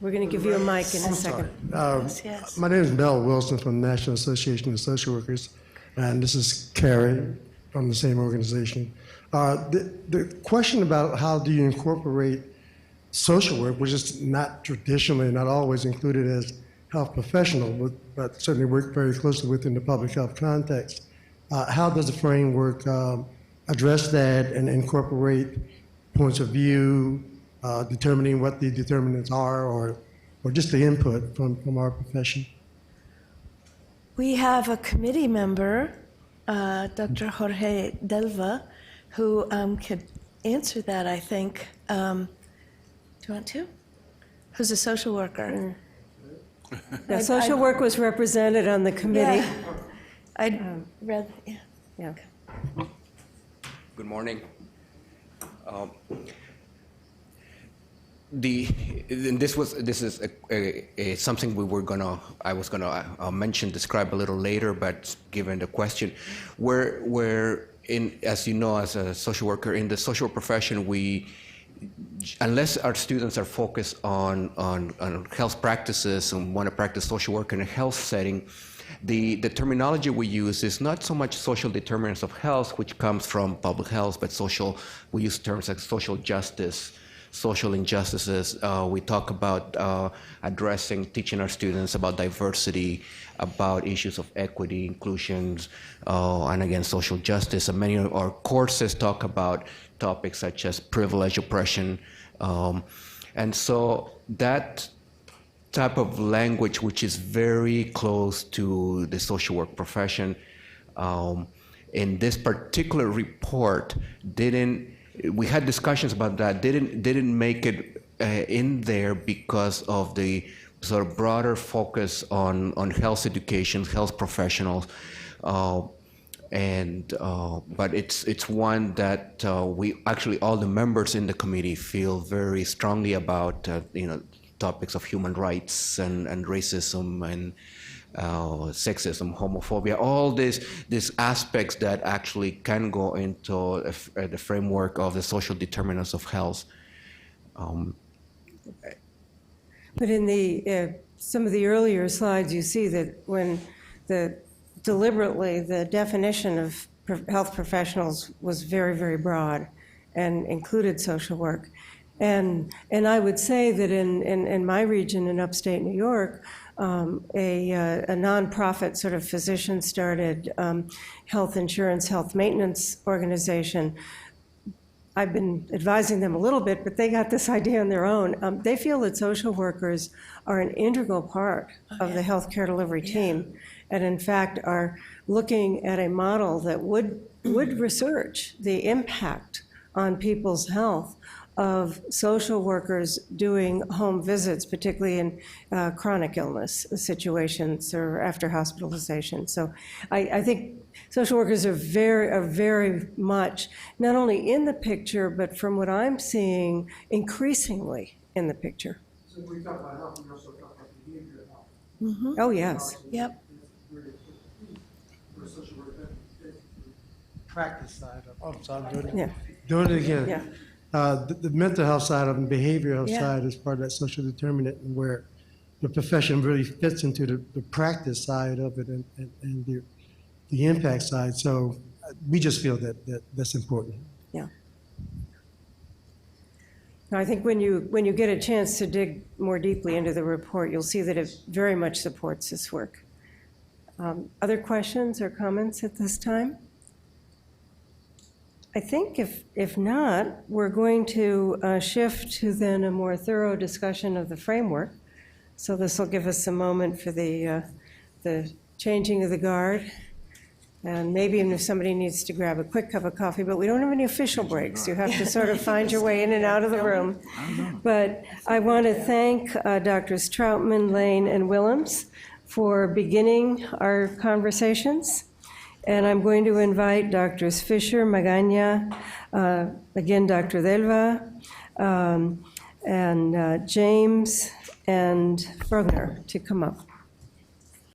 We're going to give you a mic in a second. Yes. My name is Mel Wilson from the National Association of Social Workers, and this is Carrie from the same organization. The question about how do you incorporate social work, which is not traditionally, not always included as health professional, but certainly work very closely within the public health context. How does the framework address that and incorporate points of view, determining what the determinants are, or just the input from our profession? We have a committee member, Dr. Jorge Delva, who could answer that, I think. Do you want to? Who's a social worker? Yeah, social work was represented on the committee. Yeah. I'd rather, yeah. Yeah. Good morning. This is something I was gonna mention, describe a little later, but given the question, we're in, as you know, as a social worker in the social profession, unless our students are focused on health practices and want to practice social work in a health setting, the terminology we use is not so much social determinants of health, which comes from public health, but we use terms like social justice, social injustices. We talk about teaching our students about diversity, about issues of equity, inclusions, and again, social justice. And many of our courses talk about topics such as privilege, oppression. And so that type of language, which is very close to the social work profession, in this particular report we had discussions about that, didn't make it in there because of the sort of broader focus on health education, health professionals, but it's one that we actually, all the members in the committee feel very strongly about, topics of human rights and racism and sexism, homophobia, all these aspects that actually can go into the framework of the social determinants of health. But in some of the earlier slides, you see that when deliberately the definition of health professionals was very, very broad and included social work. And I would say that in my region in upstate New York, a nonprofit sort of physician-started health insurance, health maintenance organization. I've been advising them a little bit, but they got this idea on their own. They feel that social workers are an integral part of the healthcare delivery team, and in fact are looking at a model that would research the impact on people's health of social workers doing home visits, particularly in chronic illness situations or after hospitalization. So I think social workers are very much not only in the picture, but from what I'm seeing, increasingly in the picture. So we talk about health, we also talk about behavioral health. Mm-hmm. Oh, yes. Yep. Social work, practice side of, I'm doing it. Yeah. Doing it again. Yeah. The mental health side of it and behavioral health Yeah. side is part of that social determinant, and where the profession really fits into the practice side of it and the impact side. So we just feel that's important. Yeah. Now, I think when you get a chance to dig more deeply into the report, you'll see that it very much supports this work. Other questions or comments at this time? I think if not, we're going to shift to then a more thorough discussion of the framework. So this will give us a moment for the changing of the guard. And maybe even if somebody needs to grab a quick cup of coffee, but we don't have any official breaks. You have to sort of find your way in and out of the room. But I want to thank Drs. Troutman, Lane, and Willems for beginning our conversations. And I'm going to invite Drs. Fisher, Magaña, again, Dr. Delva, and James and Frogner to come up.